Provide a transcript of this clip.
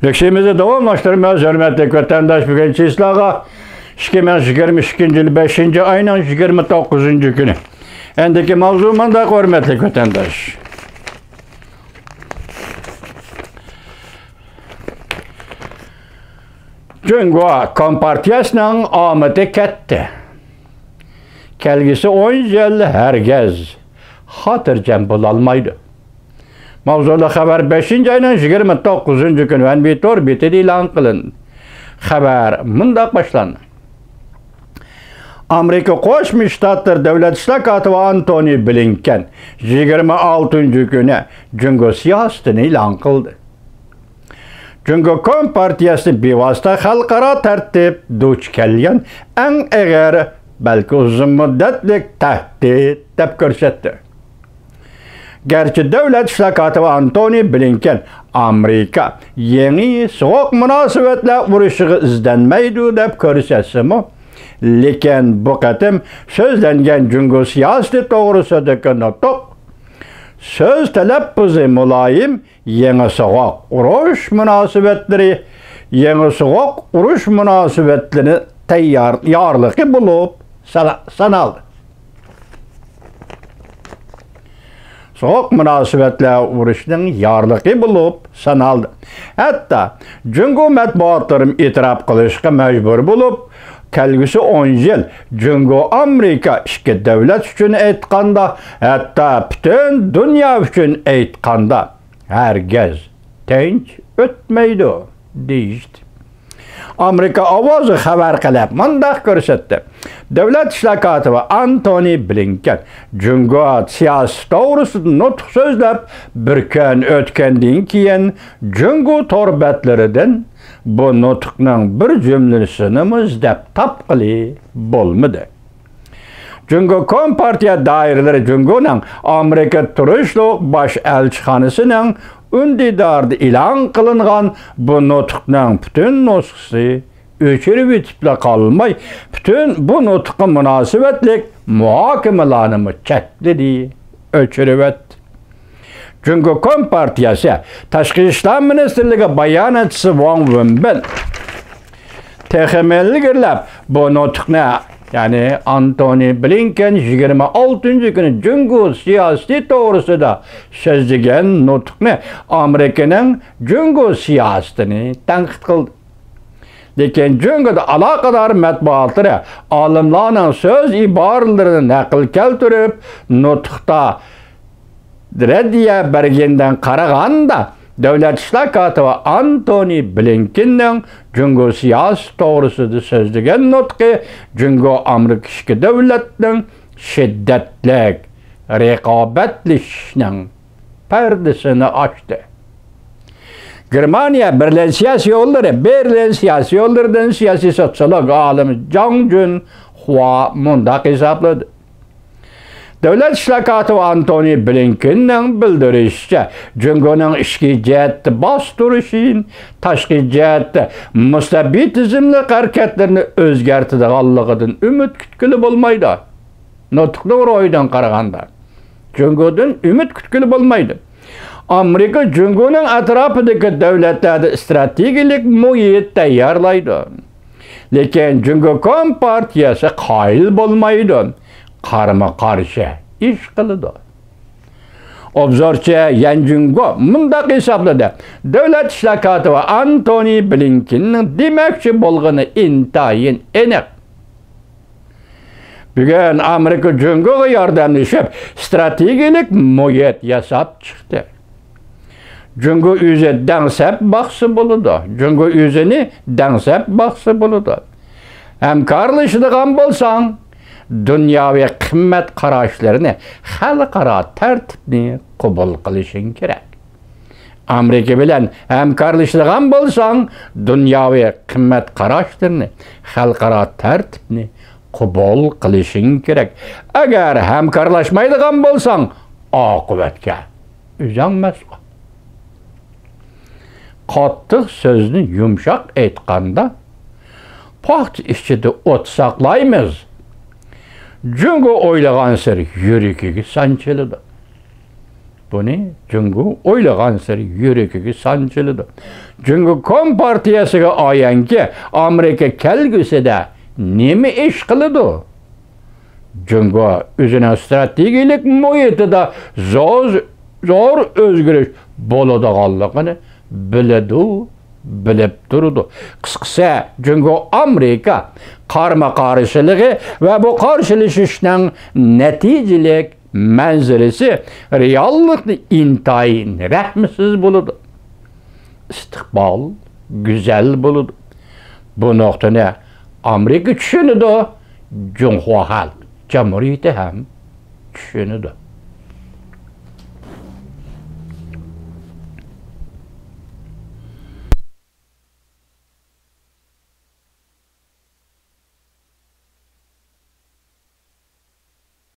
Лекшемізді davamlaştırmaz, hürmetli vatandaş bugün çislağa 2022 yıl 5. ayının 29. günü. Endiki mavzumanda hürmetli vatandaş. Cungo Kompartiyasının ameti ketdi. Kelgisi 10 yıl herkes hatırcam bulalmaydı. Mavzuda haber 5. ayının 29. günü Enbitor bitidi ilan kılın. Haber mındak başlandı. Amerika Qo'shma Shtatlar Davlat ishlar kotibi Antony Blinken 26. günü Cungo siyosatini e'lon qildi. Cungo Kompartiyasi bevosita xalqaro tartib duch kelgan eng og'ir, balki uzun muddatlik tahdid deb ko'rsatdi. Gerçi Davlat ishlar kotibi Antony Blinken Amerika yangi so'q munosabatlar urushiga izlanmaydi deb ko'rsatsimi, lekin bu qatim so'zlangan Cungo siyosati to'g'risidagi nutq söz talaffuzi muloyim yangi so'q urush munosabatlari tayyorligi bo'lib sanaldi. Soğuk münasebetler uruşunun yarlığı bulup sanaldı. Hatta Cungo matbuatlarım itiraf kılışka mecbur bulup, kelgisi 10 yıl Cungo Amerika iki devlet üçün eytkanda, hatta bütün dünya üçün eytkanda herkes tinç ötmeydi deyişti. Amerika avazı haber qilib mundaq ko'rsatdi. Davlat ishlar kotibi Antony Blinken Cungo siyosati to'g'risida nutq so'zlab bir kun o'tgandan keyin Cungo torbatlaridan bu nutqning bir jumlasini izlab topqili bo'lmadi. Cungo Kompartiya doiralari Cungoning Amerika turishliq bosh elchixonasining ündidarda e'lon qilingan bu nutqning bütün nusxasi o'chirib etibla qolmay, bütün bu nutqqa munosabatlik muhokamalarni chekladi, o'chirib etdi. Cungo Kompartiyasi Tashqi ishlar ministrligi bayonotchisi Wang Wenbin texmelligirlab bu nutqni, yani Antony Blinken 26. günü Cungo siyosati to'g'risida so'zlagan nutqni Amerikaning Cungo siyosatini tanqid qildi. Lekin Cungoda aloqador matbuotlari olimlarning so'z iboralarini naql keltirib, nutqda raddiya bergandan qaraganda Davlat ishlar kotibi Antony Blinkenning Cungo siyosati to'g'risida so'zlagan nutqi Cungo Amerika ishki davlatning shiddatli raqobatlashishning pardasini ochdi. Germaniya Berlin siyosiy yo'llaridan siyosiy sotsiolog olimi Zhang Junhua mundaq hisobladi. Davlat ishlar kotibi Antony Blinkenning bildirishicha, Cungoning ichki jihatda bostirishi, tashqi jihatda mustabidizmli harakatlarni o'zgartiradiganligidan umid kutgili bo'lmaydi. Nutqni ro'yidan qaraganda Cungodan umid kutgili bo'lmaydi. Amerika Cungoning atrofidagi davlatlarda strategik muhit tayyorlaydi. Lekin Cungo Kompartiyasi qoyil bo'lmaydi. Qarama-qarshi ish qiladi. Obzorchi Yan Cungo mundaq hisobladi. Davlat ishlar kotibi Antony Blinkenning demoqchi bo'lgani intayin aniq. Bugun Amerika Cungoga yordamlashib strategik muhit yasab chiqdi. Cungo o'zi dangsab baqsi bo'ladi. Cungo o'zini dangsab baqsi bo'ladi. Hamkorlashadigan bo'lsang, dunyoviy qimmat qarashlarini, xalqaro tartibni qabul qilishing kerak. Amerika bilan hamkorlashadigan bo'lsang, dunyoviy qimmat qarashlarini, xalqaro tartibni qabul qilishing kerak. Agar hamkorlashmaydigan bo'lsang, oqibatga uzanmasqa. Qattiq so'zni yumshoq aytganda, paxt ichida o't saqlaymiz. Cungo o'ylagan sir yurigiga sanchiladi. Bunu Cungu oylagan seri yüreği sancılıdı. Cungu Kompartiyasıga ayanki Amerika kelgüsü de nemi iş kılıdı? Cungu üzüne stratejilik muhiti da zor özgürüş boladaganligini biledi, bilip durdu. Kısıksa Cungu Amerika karma karşılığı ve bu karşılaşışın neticelik manzarası reallıkta intayin rahmsiz buludu. İstikbal güzel buludu. Bu noktada Amerika düşünüdü, Cumhuriyet Cumhuriyeti hem düşünüdü.